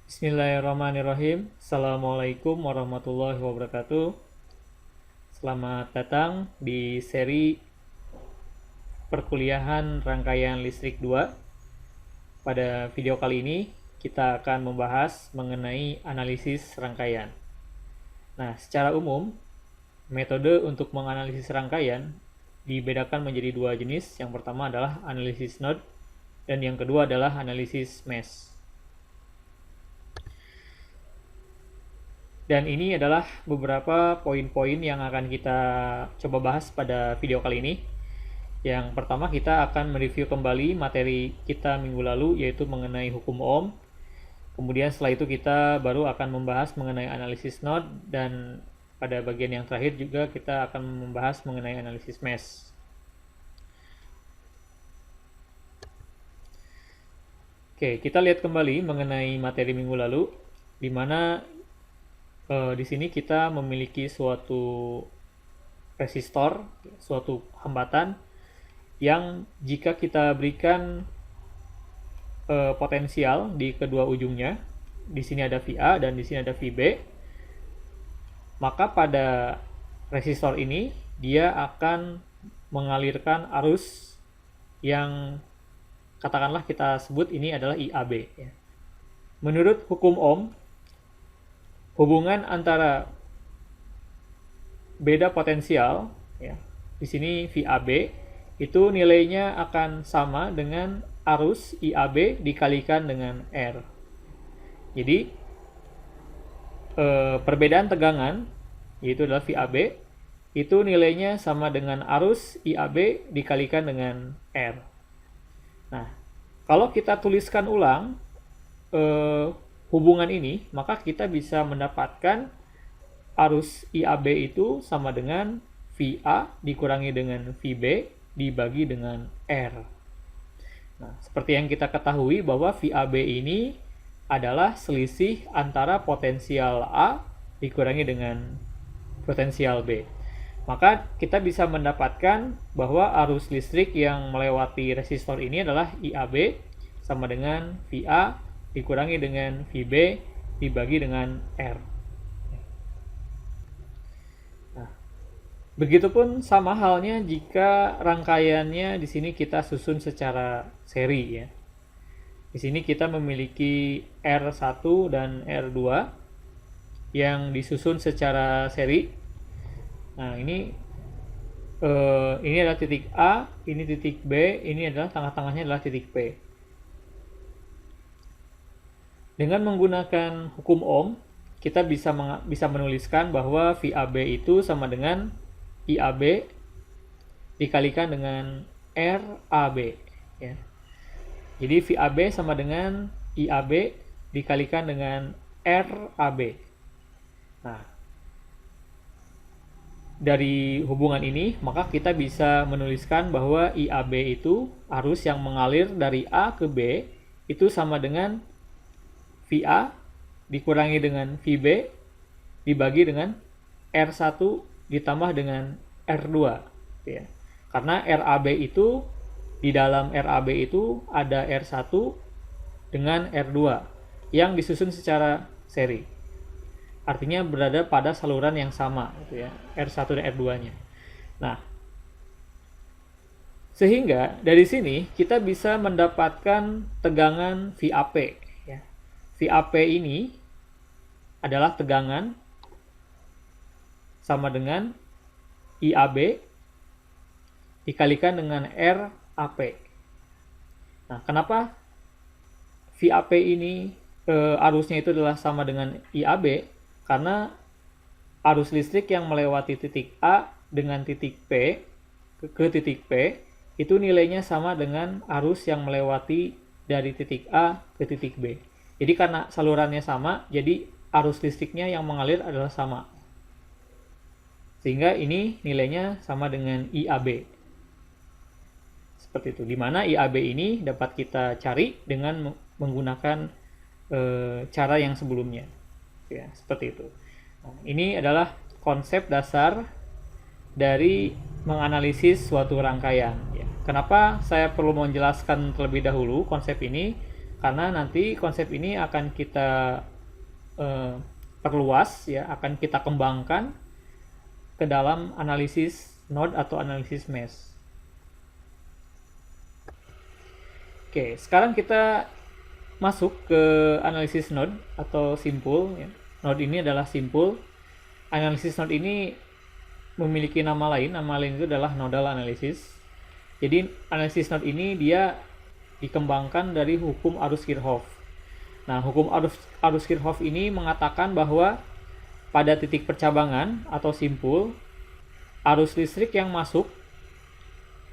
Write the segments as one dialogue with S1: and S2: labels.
S1: Bismillahirrahmanirrahim. Assalamualaikum warahmatullahi wabarakatuh. Selamat datang di seri perkuliahan rangkaian listrik 2. Pada video kali ini kita akan membahas mengenai analisis rangkaian. Nah, secara umum, metode untuk menganalisis rangkaian dibedakan menjadi dua jenis. Yang pertama adalah analisis node dan yang kedua adalah analisis mesh. Dan ini adalah beberapa poin-poin yang akan kita coba bahas pada video kali ini. Yang pertama, kita akan mereview kembali materi kita minggu lalu, yaitu mengenai hukum Ohm. Kemudian setelah itu kita baru akan membahas mengenai analisis node, dan pada bagian yang terakhir juga kita akan membahas mengenai analisis mesh. Oke, kita lihat kembali mengenai materi minggu lalu, di mana di sini kita memiliki suatu resistor, suatu hambatan yang jika kita berikan potensial di kedua ujungnya, di sini ada VA dan di sini ada VB, maka pada resistor ini dia akan mengalirkan arus yang katakanlah kita sebut ini adalah IAB. Menurut hukum Ohm, hubungan antara beda potensial, di sini VAB, itu nilainya akan sama dengan arus IAB dikalikan dengan R. Jadi, perbedaan tegangan, yaitu adalah VAB, itu nilainya sama dengan arus IAB dikalikan dengan R. Nah, kalau kita tuliskan ulang, hubungan ini, maka kita bisa mendapatkan arus IAB itu sama dengan VA dikurangi dengan VB dibagi dengan R. Nah, seperti yang kita ketahui bahwa VAB ini adalah selisih antara potensial A dikurangi dengan potensial B. Maka kita bisa mendapatkan bahwa arus listrik yang melewati resistor ini adalah IAB sama dengan VA dikurangi dengan VB dibagi dengan R. Nah, begitupun sama halnya jika rangkaiannya di sini kita susun secara seri, ya. Di sini kita memiliki R1 dan R2 yang disusun secara seri. Nah, ini adalah titik A, ini titik B, ini adalah tengah-tengahnya adalah titik P. Dengan menggunakan hukum Ohm, kita bisa menuliskan bahwa VAB itu sama dengan IAB dikalikan dengan RAB. Ya. Jadi VAB sama dengan IAB dikalikan dengan RAB. Nah, dari hubungan ini, maka kita bisa menuliskan bahwa IAB itu arus yang mengalir dari A ke B itu sama dengan VA dikurangi dengan VB dibagi dengan R1 ditambah dengan R2, ya. Karena RAB itu, di dalam RAB itu ada R1 dengan R2 yang disusun secara seri. Artinya berada pada saluran yang sama, gitu ya, R1 dan R2-nya. Nah, sehingga dari sini kita bisa mendapatkan tegangan VAP. VAP ini adalah tegangan sama dengan IAB dikalikan dengan RAP. Nah, kenapa VAP ini arusnya itu adalah sama dengan IAB? Karena arus listrik yang melewati titik A dengan titik P ke titik P itu nilainya sama dengan arus yang melewati dari titik A ke titik B. Jadi karena salurannya sama, jadi arus listriknya yang mengalir adalah sama. Sehingga ini nilainya sama dengan IAB. Seperti itu. Di mana IAB ini dapat kita cari dengan menggunakan cara yang sebelumnya. Ya, seperti itu. Nah, ini adalah konsep dasar dari menganalisis suatu rangkaian. Ya. Kenapa saya perlu menjelaskan terlebih dahulu konsep ini? karena nanti konsep ini akan kita perluas ya, akan kita kembangkan ke dalam analisis node atau analisis mesh. Oke, sekarang kita masuk ke analisis node atau simpul ya. Node ini adalah simpul. Analisis node ini memiliki nama lain itu adalah nodal analysis. Jadi analisis node ini dia dikembangkan dari hukum arus Kirchhoff. Nah, hukum arus Kirchhoff ini mengatakan bahwa pada titik percabangan atau simpul, arus listrik yang masuk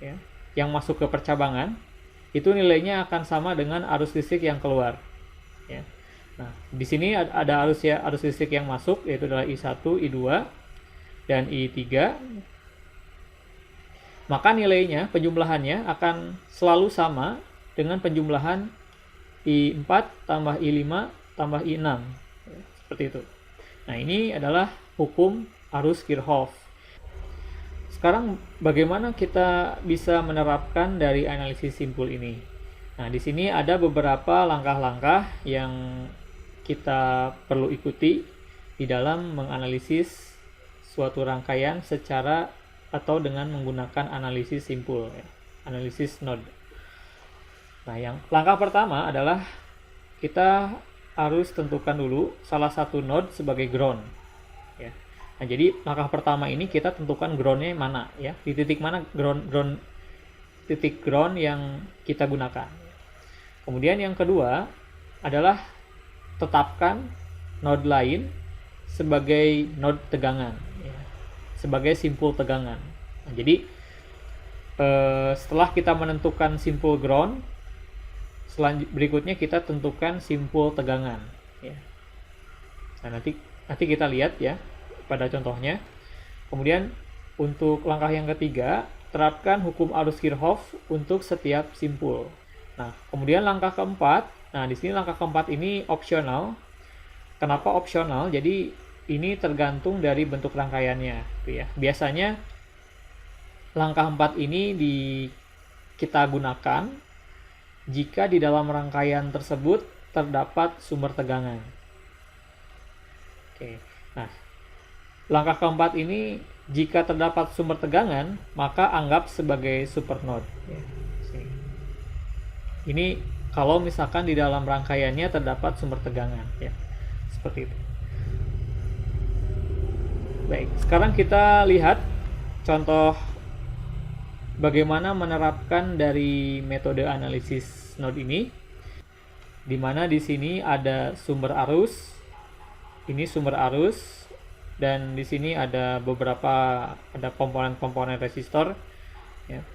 S1: ya, yang masuk ke percabangan itu nilainya akan sama dengan arus listrik yang keluar ya. Nah, di sini ada arus listrik yang masuk, yaitu adalah I1, I2 dan I3. Maka nilainya, penjumlahannya akan selalu sama dengan penjumlahan I4 tambah I5 tambah I6 ya, seperti itu. Nah, ini adalah hukum arus Kirchhoff. Sekarang bagaimana kita bisa menerapkan dari analisis simpul ini? Nah, di sini ada beberapa langkah-langkah yang kita perlu ikuti di dalam menganalisis suatu rangkaian secara atau dengan menggunakan analisis simpul ya, analisis node. Nah, yang langkah pertama adalah kita harus tentukan dulu salah satu node sebagai ground ya. Nah, jadi langkah pertama ini kita tentukan groundnya mana ya, di titik mana titik ground yang kita gunakan. Kemudian yang kedua adalah tetapkan node lain sebagai node tegangan ya, sebagai simpul tegangan. Nah, jadi setelah kita menentukan simpul ground, berikutnya kita tentukan simpul tegangan ya. Nah, nanti kita lihat ya pada contohnya. Kemudian untuk langkah yang ketiga, terapkan hukum arus Kirchhoff untuk setiap simpul. Nah, kemudian langkah keempat, nah di sini langkah keempat ini opsional. Kenapa opsional? Jadi ini tergantung dari bentuk rangkaiannya ya. Biasanya langkah 4 ini kita gunakan jika di dalam rangkaian tersebut terdapat sumber tegangan. Oke. Nah, langkah keempat ini jika terdapat sumber tegangan, maka anggap sebagai supernode ya. Ini kalau misalkan di dalam rangkaiannya terdapat sumber tegangan ya. Seperti itu. Baik, sekarang kita lihat contoh bagaimana menerapkan dari metode analisis node ini, di mana di sini ada sumber arus, ini sumber arus, dan di sini ada komponen-komponen resistor ya.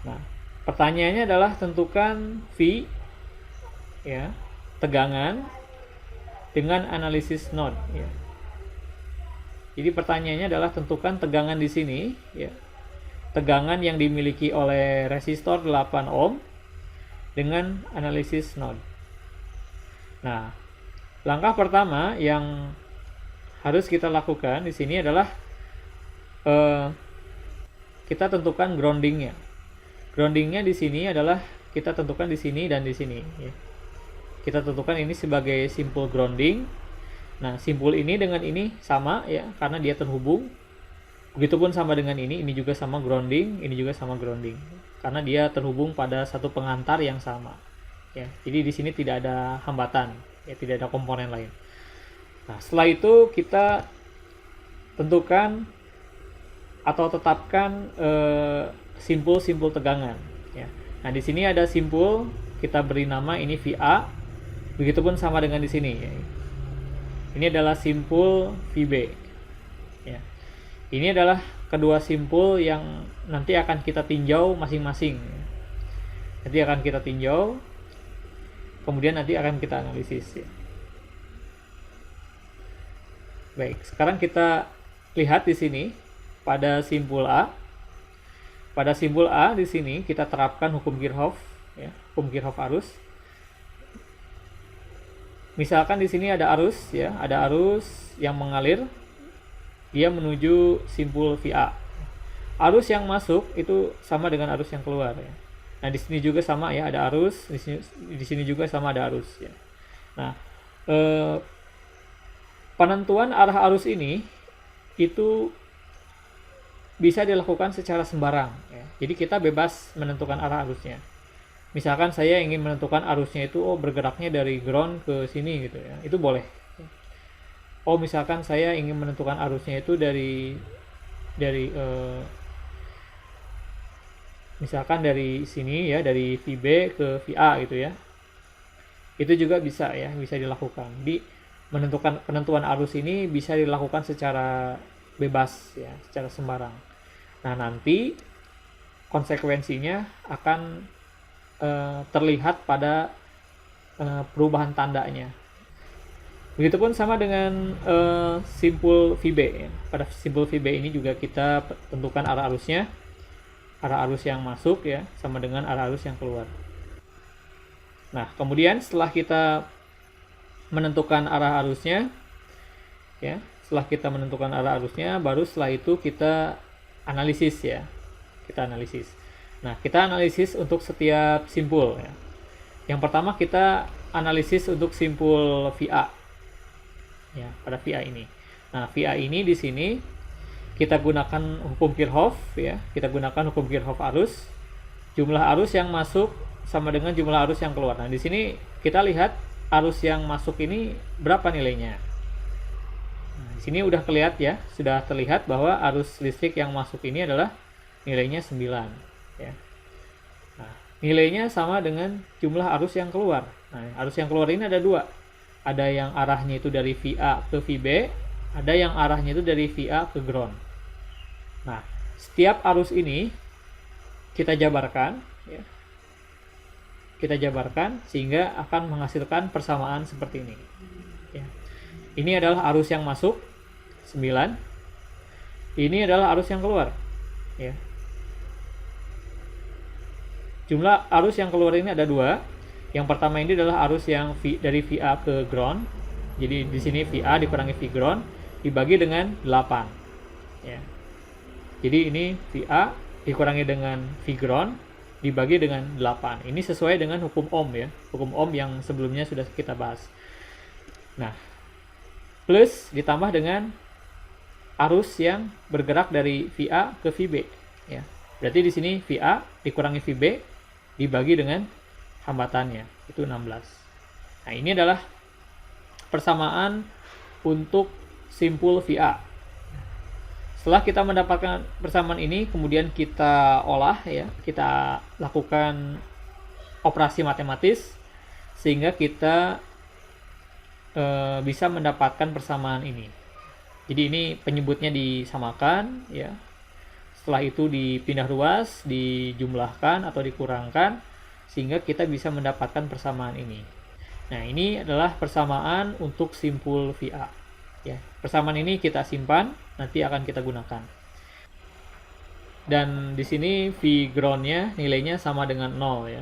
S1: Nah, pertanyaannya adalah tentukan V ya, tegangan dengan analisis node ya. Jadi pertanyaannya adalah tentukan tegangan di sini ya. Tegangan yang dimiliki oleh resistor 8 ohm dengan analisis node. Nah, langkah pertama yang harus kita lakukan di sini adalah kita tentukan groundingnya. Groundingnya di sini adalah kita tentukan di sini dan di sini ya. Kita tentukan ini sebagai simpul grounding. Nah, simpul ini dengan ini sama ya, karena dia terhubung. Begitupun sama dengan ini juga sama grounding, ini juga sama grounding, karena dia terhubung pada satu pengantar yang sama ya. Jadi di sini tidak ada hambatan ya, tidak ada komponen lain. Nah, setelah itu kita tentukan atau tetapkan simpul-simpul tegangan ya. Nah, di sini ada simpul, kita beri nama ini VA. Begitupun sama dengan di sini ya. Ini adalah simpul VB ya. Ini adalah kedua simpul yang nanti akan kita tinjau masing-masing. Nanti akan kita tinjau, kemudian nanti akan kita analisis ya. Baik, sekarang kita lihat di sini pada simpul A. Pada simpul A di sini kita terapkan hukum Kirchhoff ya, hukum Kirchhoff arus. Misalkan di sini ada arus ya, ada arus yang mengalir, dia menuju simpul VA. Arus yang masuk itu sama dengan arus yang keluar ya. Nah, di sini juga sama ya, ada arus, di sini juga sama ada arus ya. Nah, penentuan arah arus ini itu bisa dilakukan secara sembarang ya. Jadi kita bebas menentukan arah arusnya. Misalkan saya ingin menentukan arusnya itu bergeraknya dari ground ke sini gitu ya. Itu boleh. Misalkan saya ingin menentukan arusnya itu dari misalkan dari sini ya, dari VB ke VA gitu ya. Itu juga bisa ya, bisa dilakukan. Di penentuan arus ini bisa dilakukan secara bebas ya, secara sembarang. Nah, nanti konsekuensinya akan terlihat pada perubahan tandanya. Begitupun sama dengan simpul VB ya. Pada simpul VB ini juga kita tentukan arah arusnya. Arah arus yang masuk ya sama dengan arah arus yang keluar. Nah, kemudian setelah kita menentukan arah arusnya ya, baru setelah itu kita analisis ya. Nah, kita analisis untuk setiap simpul ya. Yang pertama kita analisis untuk simpul VA ya, pada VA ini. Nah, VA ini di sini kita gunakan hukum Kirchhoff ya. Kita gunakan hukum Kirchhoff arus. Jumlah arus yang masuk sama dengan jumlah arus yang keluar. Nah, di sini kita lihat arus yang masuk ini berapa nilainya. Nah, di sini udah kelihatan ya, sudah terlihat bahwa arus listrik yang masuk ini adalah nilainya 9 ya. Nah, nilainya sama dengan jumlah arus yang keluar. Nah, arus yang keluar ini ada dua. Ada yang arahnya itu dari VA ke VB, ada yang arahnya itu dari VA ke ground. Nah, setiap arus ini kita jabarkan ya. Kita jabarkan sehingga akan menghasilkan persamaan seperti ini ya. Ini adalah arus yang masuk 9. Ini adalah arus yang keluar ya. Jumlah arus yang keluar ini ada dua. Yang pertama ini adalah arus yang dari VA ke ground. Jadi di sini VA dikurangi V ground dibagi dengan 8 ya. Jadi ini VA dikurangi dengan V ground dibagi dengan 8. Ini sesuai dengan hukum Ohm ya. Hukum Ohm yang sebelumnya sudah kita bahas. Nah, plus ditambah dengan arus yang bergerak dari VA ke VB ya. Berarti di sini VA dikurangi VB dibagi dengan hambatannya, itu 16. Nah, ini adalah persamaan untuk simpul VA. Setelah kita mendapatkan persamaan ini, kemudian kita olah ya, kita lakukan operasi matematis sehingga kita bisa mendapatkan persamaan ini. Jadi ini penyebutnya disamakan ya. Setelah itu dipindah ruas, dijumlahkan atau dikurangkan sehingga kita bisa mendapatkan persamaan ini. Nah, ini adalah persamaan untuk simpul VA. Ya, persamaan ini kita simpan, nanti akan kita gunakan. Dan di sini V ground-nya nilainya sama dengan 0 ya.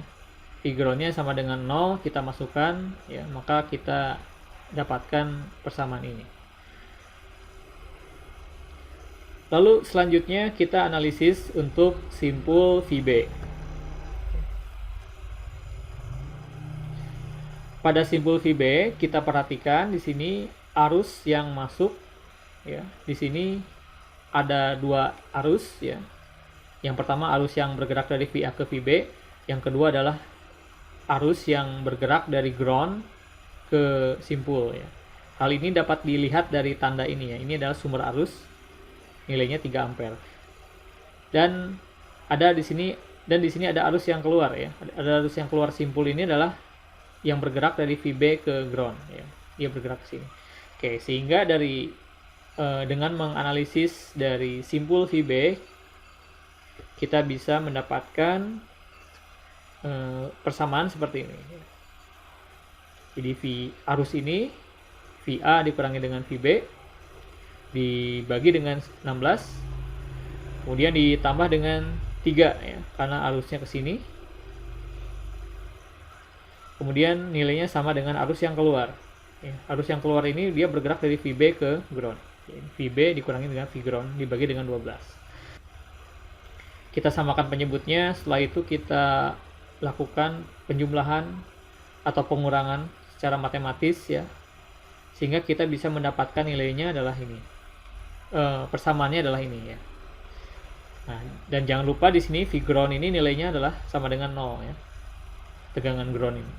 S1: V ground-nya sama dengan 0, kita masukkan ya, maka kita dapatkan persamaan ini. Lalu selanjutnya kita analisis untuk simpul VB. Pada simpul VB kita perhatikan di sini arus yang masuk ya. Di sini ada dua arus ya. Yang pertama arus yang bergerak dari VA ke VB, yang kedua adalah arus yang bergerak dari ground ke simpul ya. Hal ini dapat dilihat dari tanda ini ya. Ini adalah sumber arus. Nilainya 3 ampere. Dan ada di sini ada arus yang keluar ya. Ada arus yang keluar simpul ini adalah yang bergerak dari VB ke ground ya. Dia bergerak ke sini. Oke, sehingga dari dengan menganalisis dari simpul VB kita bisa mendapatkan persamaan seperti ini. Jadi arus ini VA dikurangi dengan VB dibagi dengan 16, kemudian ditambah dengan 3 ya, karena arusnya ke sini. Kemudian nilainya sama dengan arus yang keluar ya. Arus yang keluar ini dia bergerak dari VB ke ground. VB dikurangi dengan V ground dibagi dengan 12. Kita samakan penyebutnya, setelah itu kita lakukan penjumlahan atau pengurangan secara matematis ya, sehingga kita bisa mendapatkan nilainya adalah ini. Persamaannya adalah ini ya. Nah, dan jangan lupa di sini V ground ini nilainya adalah sama dengan 0 ya. Tegangan ground ini.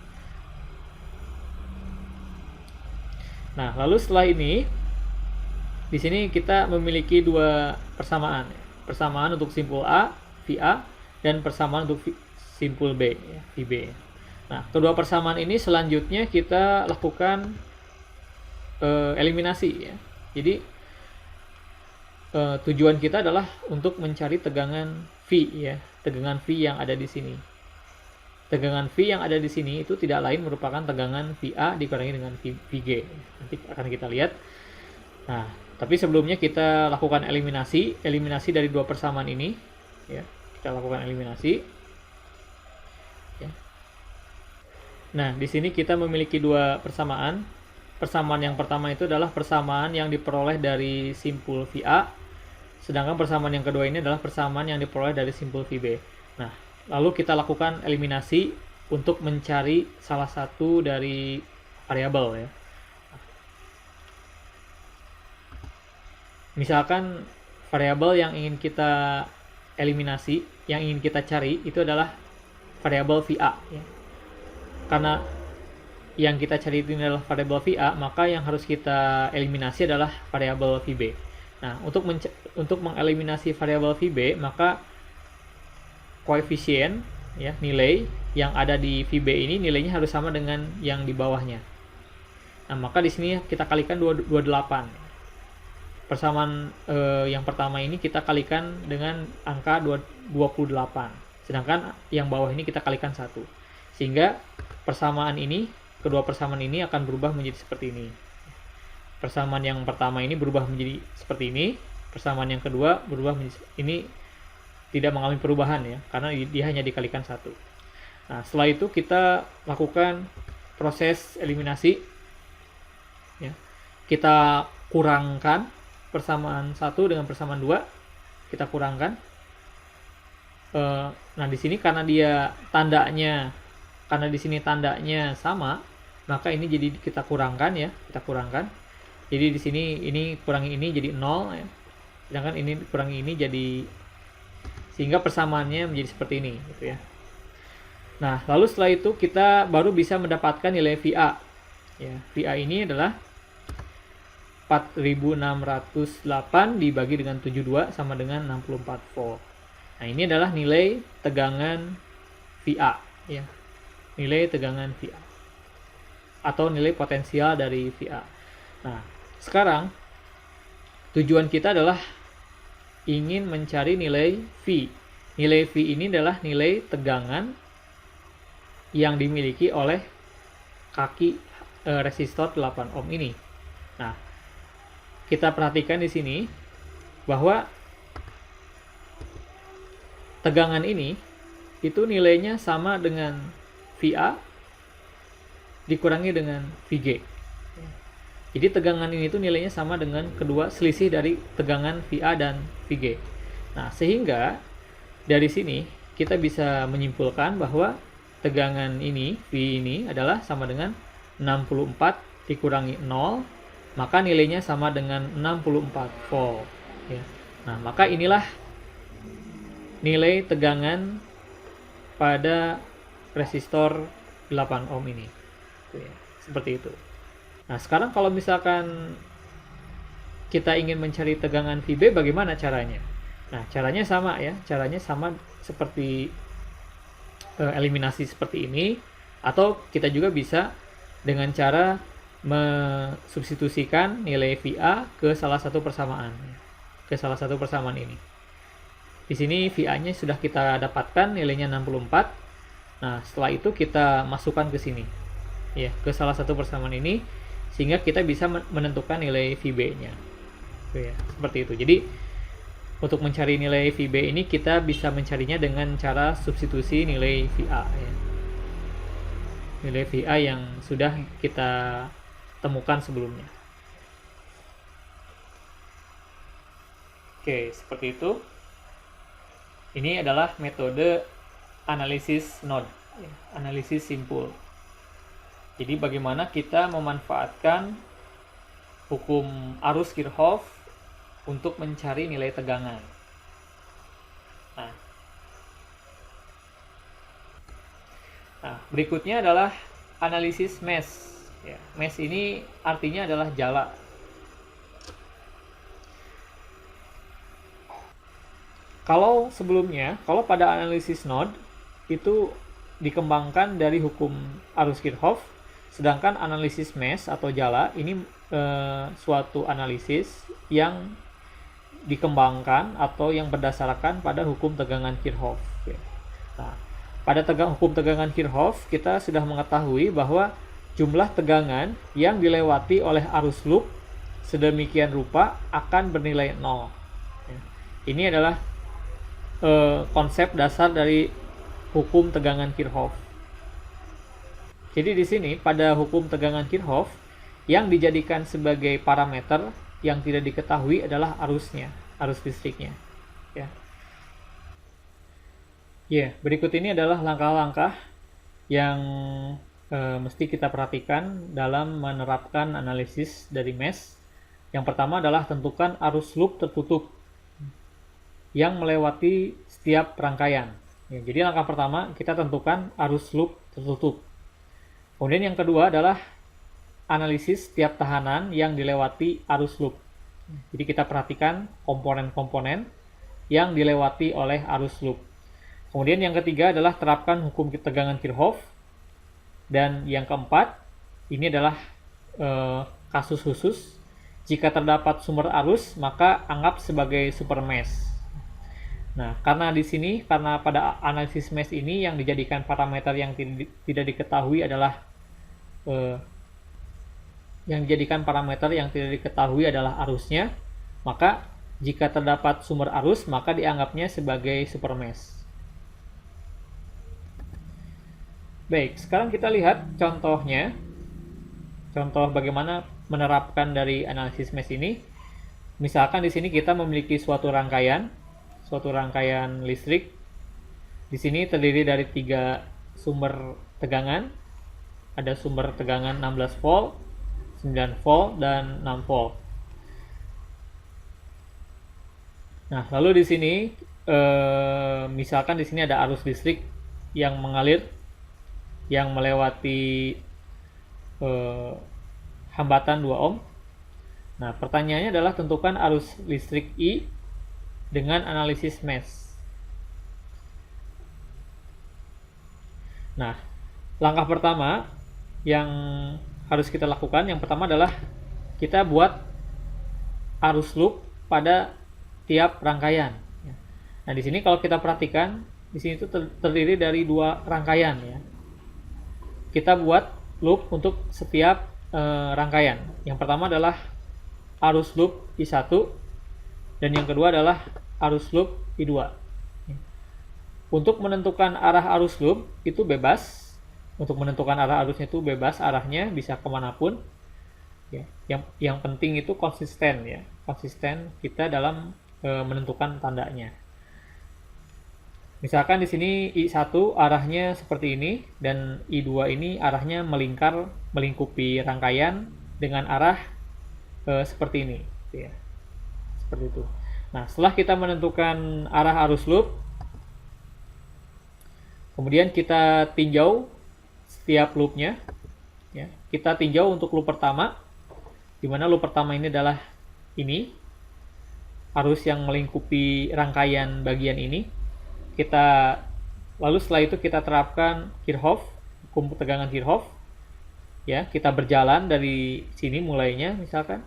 S1: Nah, lalu setelah ini di sini kita memiliki dua persamaan. Persamaan untuk simpul A, VA, dan persamaan untuk simpul B, ya, VB. Nah, kedua persamaan ini selanjutnya kita lakukan eliminasi ya. Jadi tujuan kita adalah untuk mencari tegangan V ya, tegangan V yang ada di sini. Tegangan V yang ada di sini itu tidak lain merupakan tegangan VA dikurangi dengan VG. Nanti akan kita lihat. Nah, tapi sebelumnya kita lakukan eliminasi dari dua persamaan ini ya. Kita lakukan eliminasi. Ya. Nah, di sini kita memiliki dua persamaan. Persamaan yang pertama itu adalah persamaan yang diperoleh dari simpul VA, sedangkan persamaan yang kedua ini adalah persamaan yang diperoleh dari simpul VB. Nah, lalu kita lakukan eliminasi untuk mencari salah satu dari variabel ya. Misalkan variabel yang ingin kita eliminasi, yang ingin kita cari itu adalah variabel VA ya. Karena yang kita cari ini adalah variabel VA, maka yang harus kita eliminasi adalah variabel VB. Nah, untuk mengeliminasi variabel VB, maka koefisien ya, nilai yang ada di VB ini nilainya harus sama dengan yang di bawahnya. Nah, maka di sini kita kalikan 28. Persamaan yang pertama ini kita kalikan dengan angka 28. Sedangkan yang bawah ini kita kalikan 1. Sehingga kedua persamaan ini akan berubah menjadi seperti ini. Persamaan yang pertama ini berubah menjadi seperti ini. Persamaan yang kedua berubah menjadi ini, tidak mengalami perubahan ya, karena dia hanya dikalikan 1. Nah, setelah itu kita lakukan proses eliminasi ya. Kita kurangkan persamaan 1 dengan persamaan 2, kita kurangkan. Nah, di sini karena di sini tandanya sama, maka ini jadi kita kurangkan ya, kita kurangkan. Jadi di sini ini kurangi ini jadi 0 ya. Sedangkan ini kurangi ini jadi, sehingga persamaannya menjadi seperti ini gitu ya. Nah, lalu setelah itu kita baru bisa mendapatkan nilai VA. Ya, VA ini adalah 4608 dibagi dengan 72 sama dengan 64 volt. Nah, ini adalah nilai tegangan VA ya. Nilai tegangan VA atau nilai potensial dari VA. Nah, sekarang tujuan kita adalah ingin mencari nilai V. Nilai V ini adalah nilai tegangan yang dimiliki oleh kaki resistor 8 ohm ini. Nah, kita perhatikan di sini bahwa tegangan ini itu nilainya sama dengan VA dikurangi dengan VG. Jadi tegangan ini tuh nilainya sama dengan kedua selisih dari tegangan VA dan VG. Nah, sehingga dari sini kita bisa menyimpulkan bahwa tegangan ini, V ini adalah sama dengan 64 dikurangi 0, maka nilainya sama dengan 64 volt. Ya. Nah, maka inilah nilai tegangan pada resistor 8 ohm ini. Seperti itu. Nah, sekarang kalau misalkan kita ingin mencari tegangan VB, bagaimana caranya? Nah, caranya sama ya. Caranya sama seperti eliminasi seperti ini, atau kita juga bisa dengan cara mensubstitusikan nilai VA ke salah satu persamaan. Ke salah satu persamaan ini. Di sini VA-nya sudah kita dapatkan nilainya 64. Nah, setelah itu kita masukkan ke sini. Ya, ke salah satu persamaan ini, sehingga kita bisa menentukan nilai VB-nya. Ya, seperti itu. Jadi untuk mencari nilai VB ini kita bisa mencarinya dengan cara substitusi nilai VA ya. Nilai VA yang sudah kita temukan sebelumnya. Oke, seperti itu. Ini adalah metode analisis node Ya, analisis simpul. Jadi bagaimana kita memanfaatkan hukum arus Kirchhoff untuk mencari nilai tegangan. Nah, berikutnya adalah analisis mesh. Ya, mesh ini artinya adalah jala. Kalau sebelumnya, kalau pada analisis node itu dikembangkan dari hukum arus Kirchhoff, sedangkan analisis mesh atau jala ini suatu analisis yang dikembangkan atau yang berdasarkan pada hukum tegangan Kirchhoff. Nah, pada hukum tegangan Kirchhoff kita sudah mengetahui bahwa jumlah tegangan yang dilewati oleh arus loop sedemikian rupa akan bernilai 0. Ini adalah konsep dasar dari hukum tegangan Kirchhoff. Jadi di sini pada hukum tegangan Kirchhoff yang dijadikan sebagai parameter yang tidak diketahui adalah arusnya, arus listriknya. Berikut ini adalah langkah-langkah yang mesti kita perhatikan dalam menerapkan analisis dari mesh. Yang pertama adalah tentukan arus loop tertutup yang melewati setiap rangkaian. Jadi langkah pertama kita tentukan arus loop tertutup. Kemudian yang kedua adalah analisis setiap tahanan yang dilewati arus loop. Jadi kita perhatikan komponen-komponen yang dilewati oleh arus loop. Kemudian yang ketiga adalah terapkan hukum tegangan Kirchhoff. Dan yang keempat, ini adalah kasus khusus. Jika terdapat sumber arus, maka anggap sebagai super mesh. Nah, karena di sini, karena pada analisis mesh ini yang dijadikan parameter yang tidak diketahui adalah arusnya, maka jika terdapat sumber arus, maka dianggapnya sebagai super mesh. Baik, sekarang kita lihat contohnya. Contoh bagaimana menerapkan dari analisis mesh ini. Misalkan di sini kita memiliki suatu rangkaian listrik. Di sini terdiri dari 3 sumber tegangan. Ada sumber tegangan 16 volt, 9 volt, dan 6 volt. Nah, lalu di sini misalkan di sini ada arus listrik yang mengalir yang melewati hambatan 2 ohm. Nah, pertanyaannya adalah tentukan arus listrik I dengan analisis mesh. Nah, langkah pertama yang harus kita lakukan, yang pertama adalah kita buat arus loop pada tiap rangkaian. Nah, di sini kalau kita perhatikan, di sini itu terdiri dari 2 rangkaian ya. Kita buat loop untuk setiap rangkaian. Yang pertama adalah arus loop I1 dan yang kedua adalah arus loop I2. Untuk menentukan arah arus loop itu bebas. Untuk menentukan arah arusnya itu bebas, arahnya bisa kemanapun. Ya. Yang penting itu konsisten ya, konsisten kita dalam menentukan tandanya. Misalkan di sini I1 arahnya seperti ini dan I2 ini arahnya melingkupi rangkaian dengan arah seperti ini, ya. Seperti itu. Nah, setelah kita menentukan arah arus loop, kemudian kita tinjau setiap loopnya, ya. Kita tinjau untuk loop pertama, di mana loop pertama ini adalah ini arus yang melingkupi rangkaian bagian ini. Lalu setelah itu kita terapkan Kirchhoff, hukum tegangan Kirchhoff. Ya, kita berjalan dari sini mulainya, misalkan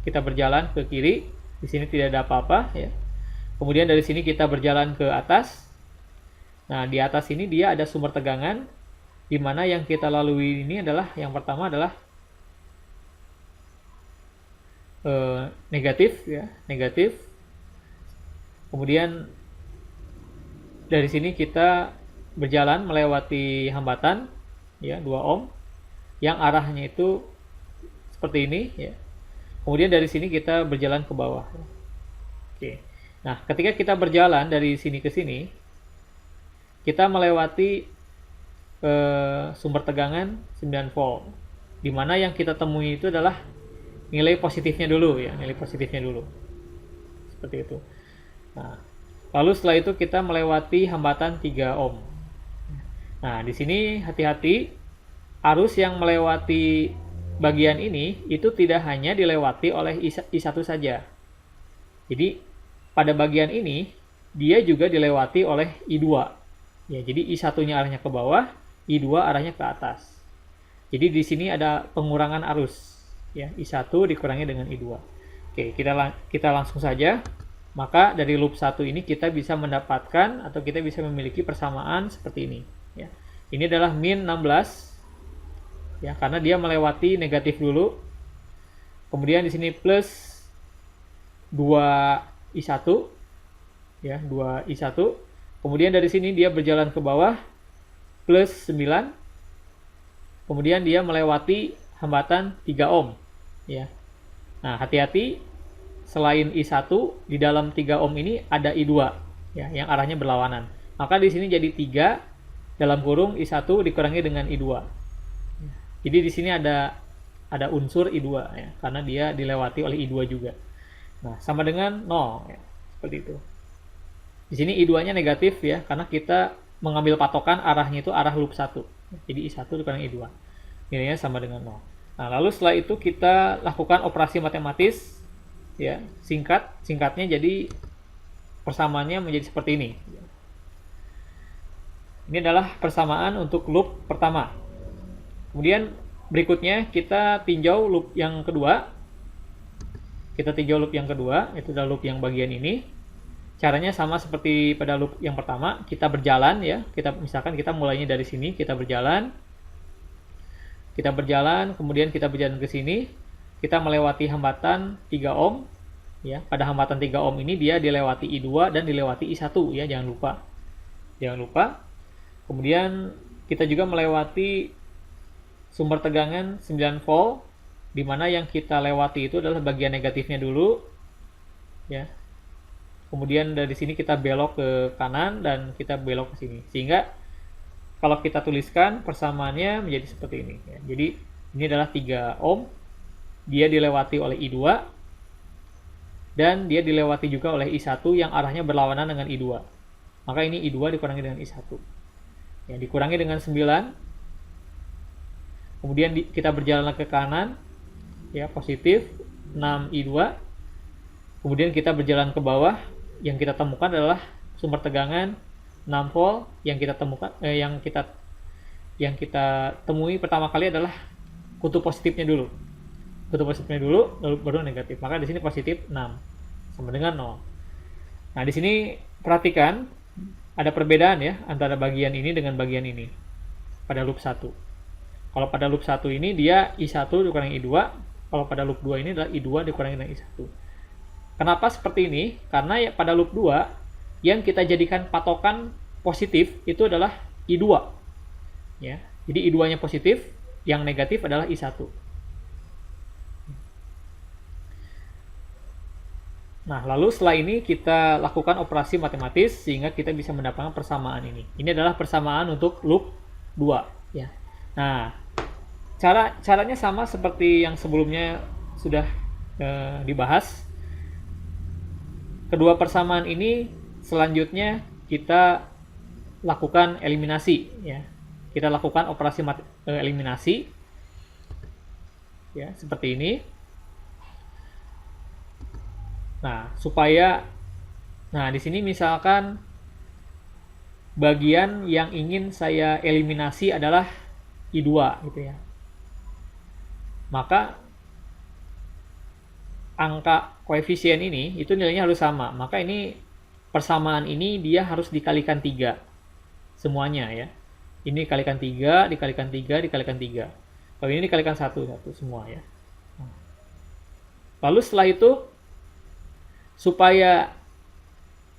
S1: kita berjalan ke kiri, di sini tidak ada apa-apa ya. Kemudian dari sini kita berjalan ke atas. Nah, di atas ini dia ada sumber tegangan, di mana yang kita lalui ini adalah yang pertama adalah negatif ya, negatif. Kemudian dari sini kita berjalan melewati hambatan ya 2 ohm yang arahnya itu seperti ini ya. Kemudian dari sini kita berjalan ke bawah. Oke. Nah, ketika kita berjalan dari sini ke sini, kita melewati sumber tegangan 9 volt. Di mana yang kita temui itu adalah nilai positifnya dulu ya, nilai positifnya dulu. Seperti itu. Nah, lalu setelah itu kita melewati hambatan 3 ohm. Nah, di sini hati-hati, arus yang melewati bagian ini itu tidak hanya dilewati oleh I1 saja. Jadi pada bagian ini dia juga dilewati oleh I2. Ya, jadi I1-nya arahnya ke bawah, I2 arahnya ke atas. Jadi di sini ada pengurangan arus, ya, I1 dikurangi dengan I2. Oke, kita langsung saja. Maka dari loop 1 ini kita bisa mendapatkan atau kita bisa memiliki persamaan seperti ini, ya. Ini adalah min 16, ya, karena dia melewati negatif dulu. Kemudian di sini plus 2I1, ya, 2I1. Kemudian dari sini dia berjalan ke bawah plus 9. Kemudian dia melewati hambatan 3 ohm, ya. Nah, hati-hati, selain I1 di dalam 3 ohm ini ada I2, ya, yang arahnya berlawanan. Maka di sini jadi 3 dalam kurung I1 dikurangi dengan I2. Jadi di sini ada unsur I2, ya, karena dia dilewati oleh I2 juga. Nah, sama dengan 0, ya, seperti itu. Di sini I2-nya negatif, ya, karena kita mengambil patokan arahnya itu arah loop 1. Jadi I1 dikurangi I2. Nilainya sama dengan 0. Nah, lalu setelah itu kita lakukan operasi matematis, ya, singkatnya jadi persamaannya menjadi seperti ini. Ini adalah persamaan untuk loop pertama. Kemudian berikutnya kita tinjau loop yang kedua. Itu adalah loop yang bagian ini. Caranya sama seperti pada loop yang pertama, kita berjalan, ya. Misalkan kita mulainya dari sini, kita berjalan, kemudian kita berjalan ke sini, kita melewati hambatan 3 ohm, ya. Pada hambatan 3 ohm ini dia dilewati I2 dan dilewati I1, ya, jangan lupa. Kemudian kita juga melewati sumber tegangan 9 volt, di mana yang kita lewati itu adalah bagian negatifnya dulu, ya. Kemudian dari sini kita belok ke kanan dan kita belok ke sini. Sehingga kalau kita tuliskan persamaannya menjadi seperti ini, ya. Jadi ini adalah 3 ohm, dia dilewati oleh I2 dan dia dilewati juga oleh I1 yang arahnya berlawanan dengan I2. Maka ini I2 dikurangi dengan I1. Ya, dikurangi dengan 9. Kemudian kita berjalan ke kanan, ya, positif 6I2. Kemudian kita berjalan ke bawah, yang kita temukan adalah sumber tegangan 6 volt. Yang kita temui pertama kali adalah kutub positifnya dulu, lalu baru negatif. Maka di sini positif 6 sama dengan 0. Nah, di sini perhatikan ada perbedaan, ya, antara bagian ini dengan bagian ini pada loop 1. Kalau pada loop 1 ini dia I1 dikurangi I2, kalau pada loop 2 ini adalah I2 dikurangi dengan I1. Kenapa seperti ini? Karena ya, pada loop 2 yang kita jadikan patokan positif itu adalah I2. Ya. Jadi I2-nya positif, yang negatif adalah I1. Nah, lalu setelah ini kita lakukan operasi matematis sehingga kita bisa mendapatkan persamaan ini. Ini adalah persamaan untuk loop 2, ya. Nah, caranya sama seperti yang sebelumnya sudah dibahas. Kedua persamaan ini selanjutnya kita lakukan eliminasi, ya. Kita lakukan operasi eliminasi, ya, seperti ini. Nah, di sini misalkan bagian yang ingin saya eliminasi adalah I2, gitu ya. Maka angka koefisien ini itu nilainya harus sama. Maka ini persamaan ini dia harus dikalikan 3 semuanya, ya. Ini dikalikan 3, dikalikan 3, dikalikan 3. Kalau ini dikalikan 1 semua, ya. Lalu setelah itu, supaya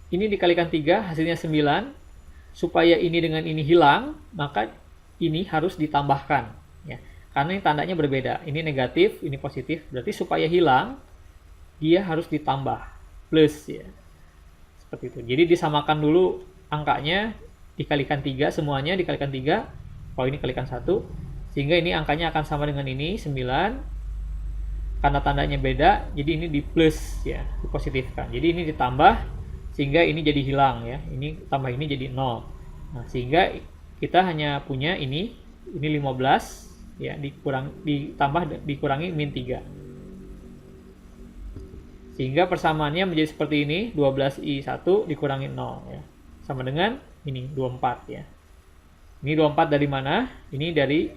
S1: ini dikalikan 3 hasilnya 9, supaya ini dengan ini hilang, maka ini harus ditambahkan, ya. Karena ini tandanya berbeda, ini negatif, ini positif, berarti supaya hilang dia harus ditambah plus, ya, seperti itu. Jadi disamakan dulu angkanya, dikalikan 3, semuanya dikalikan 3, kalau ini kalikan 1, sehingga ini angkanya akan sama dengan ini, 9. Karena tandanya beda, jadi ini di plus ya, dipositifkan. Jadi ini ditambah, sehingga ini jadi hilang ya. Ini tambah ini jadi 0. Nah, sehingga kita hanya punya ini 15 ya, dikurangi min 3. Sehingga persamaannya menjadi seperti ini, 12i1 dikurangi 0 ya. Sama dengan ini 24 ya. Ini 24 dari mana? Ini dari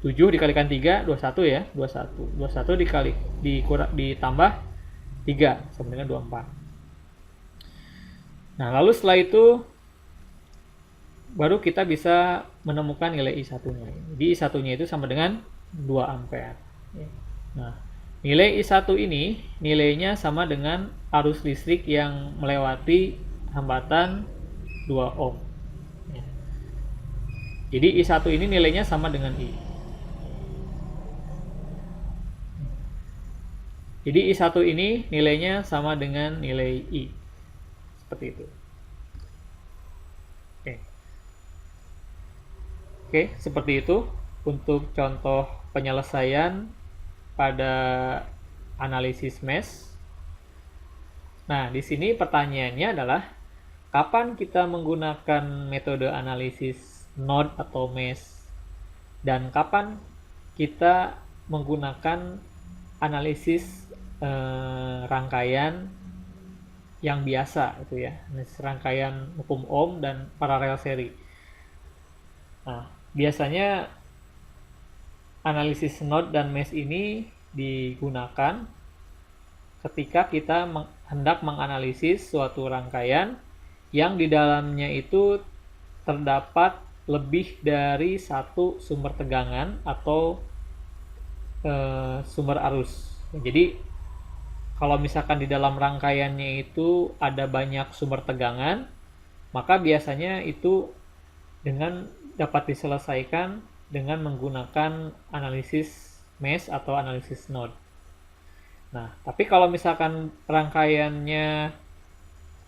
S1: 7 dikalikan 3, 21 ya, 21. 21 ditambah 3 sama dengan 24. Nah, lalu setelah itu baru kita bisa menemukan nilai I1-nya. Jadi I1-nya itu sama dengan 2 ampere. Nah, nilai I1 ini nilainya sama dengan arus listrik yang melewati hambatan 2 ohm. Jadi I1 ini nilainya sama dengan I. Jadi I1 ini nilainya sama dengan nilai I. Seperti itu. Oke, seperti itu untuk contoh penyelesaian pada analisis mesh. Nah, di sini pertanyaannya adalah kapan kita menggunakan metode analisis node atau mesh dan kapan kita menggunakan analisis rangkaian yang biasa itu ya, rangkaian hukum Ohm dan paralel seri. Nah, biasanya analisis node dan mesh ini digunakan ketika kita hendak menganalisis suatu rangkaian yang di dalamnya itu terdapat lebih dari satu sumber tegangan atau sumber arus. Jadi kalau misalkan di dalam rangkaiannya itu ada banyak sumber tegangan, maka biasanya itu dapat diselesaikan dengan menggunakan analisis mesh atau analisis node. Nah, tapi kalau misalkan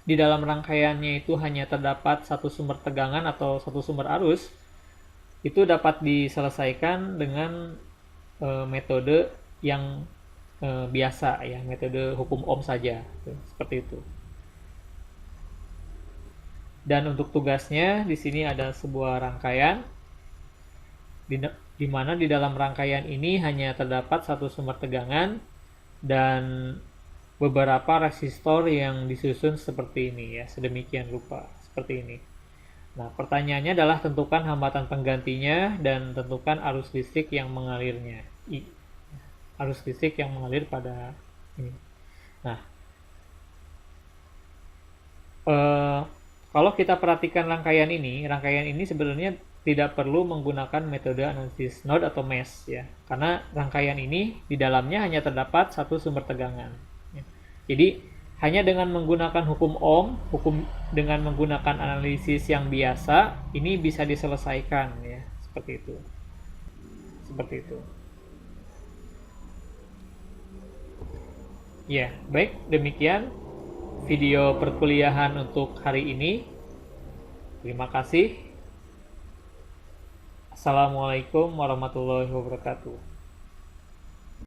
S1: di dalam rangkaiannya itu hanya terdapat satu sumber tegangan atau satu sumber arus, itu dapat diselesaikan dengan metode yang biasa ya, metode hukum Ohm saja, seperti itu. Dan untuk tugasnya di sini ada sebuah rangkaian di mana di dalam rangkaian ini hanya terdapat satu sumber tegangan dan beberapa resistor yang disusun seperti ini ya, sedemikian rupa seperti ini. Nah, pertanyaannya adalah tentukan hambatan penggantinya dan tentukan arus listrik yang mengalirnya. Arus listrik yang mengalir pada ini. Nah, kalau kita perhatikan rangkaian ini sebenarnya tidak perlu menggunakan metode analisis node atau mesh ya, karena rangkaian ini di dalamnya hanya terdapat satu sumber tegangan. Ya. Jadi hanya dengan menggunakan hukum Ohm, dengan menggunakan analisis yang biasa, ini bisa diselesaikan ya, seperti itu. Seperti itu. Ya, baik, demikian video perkuliahan untuk hari ini. Terima kasih. Assalamualaikum warahmatullahi wabarakatuh.